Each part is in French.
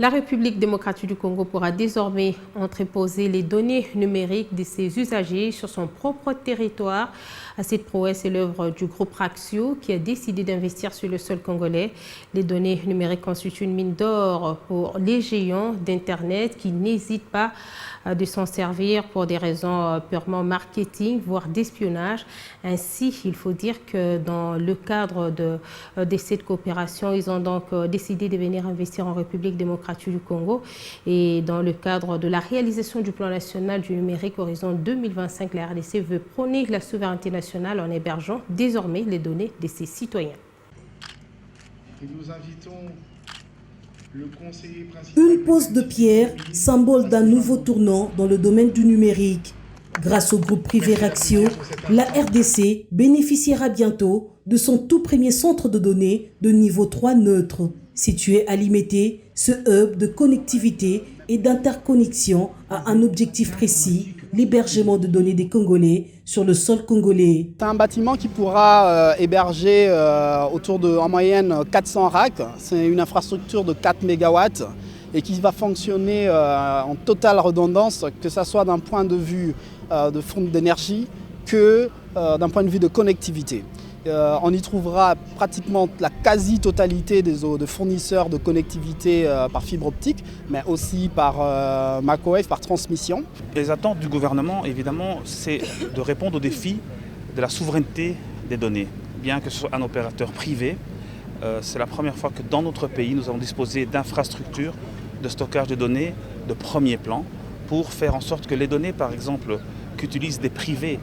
La République démocratique du Congo pourra désormais entreposer les données numériques de ses usagers sur son propre territoire. Cette prouesse est l'œuvre du groupe Raxio qui a décidé d'investir sur le sol congolais. Les données numériques constituent une mine d'or pour les géants d'Internet qui n'hésitent pas de s'en servir pour des raisons purement marketing, voire d'espionnage. Ainsi, il faut dire que dans le cadre de cette coopération, ils ont donc décidé de venir investir en République démocratique du Congo. Et dans le cadre de la réalisation du plan national du numérique Horizon 2025, la RDC veut prôner la souveraineté nationale en hébergeant désormais les données de ses citoyens. Et nous invitons le conseiller principal. Une pose de pierre, symbole d'un nouveau tournant dans le domaine du numérique. Grâce au groupe privé Raxio, la RDC bénéficiera bientôt de son tout premier centre de données de niveau 3 neutre. Situé à Limete, ce hub de connectivité et d'interconnexion a un objectif précis, l'hébergement de données des Congolais sur le sol congolais. C'est un bâtiment qui pourra héberger autour de, en moyenne, 400 racks. C'est une infrastructure de 4 MW et qui va fonctionner en totale redondance, que ce soit d'un point de vue de fonds d'énergie que d'un point de vue de connectivité. On y trouvera pratiquement la quasi-totalité de fournisseurs de connectivité par fibre optique, mais aussi par microwave, par transmission. Les attentes du gouvernement, évidemment, c'est de répondre aux défis de la souveraineté des données. Bien que ce soit un opérateur privé, c'est la première fois que dans notre pays, nous allons disposer d'infrastructures de stockage de données de premier plan pour faire en sorte que les données, par exemple, qu'utilisent des privés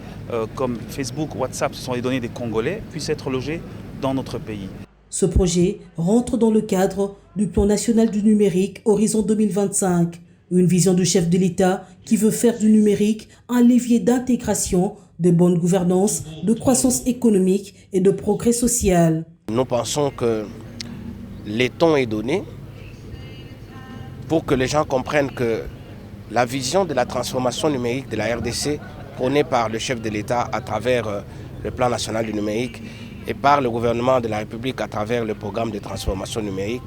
comme Facebook, WhatsApp, ce sont les données des Congolais, puissent être logées dans notre pays. Ce projet rentre dans le cadre du plan national du numérique Horizon 2025, une vision du chef de l'État qui veut faire du numérique un levier d'intégration, de bonne gouvernance, de croissance économique et de progrès social. Nous pensons que le temps est donné pour que les gens comprennent que la vision de la transformation numérique de la RDC prônée par le chef de l'État à travers le plan national du numérique et par le gouvernement de la République à travers le programme de transformation numérique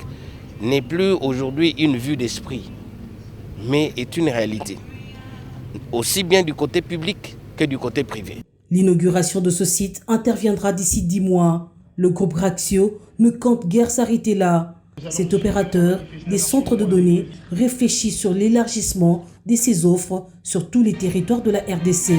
n'est plus aujourd'hui une vue d'esprit, mais est une réalité, aussi bien du côté public que du côté privé. L'inauguration de ce site interviendra d'ici 10 mois. Le groupe Raxio ne compte guère s'arrêter là. Cet opérateur des centres de données réfléchit sur l'élargissement de ses offres sur tous les territoires de la RDC.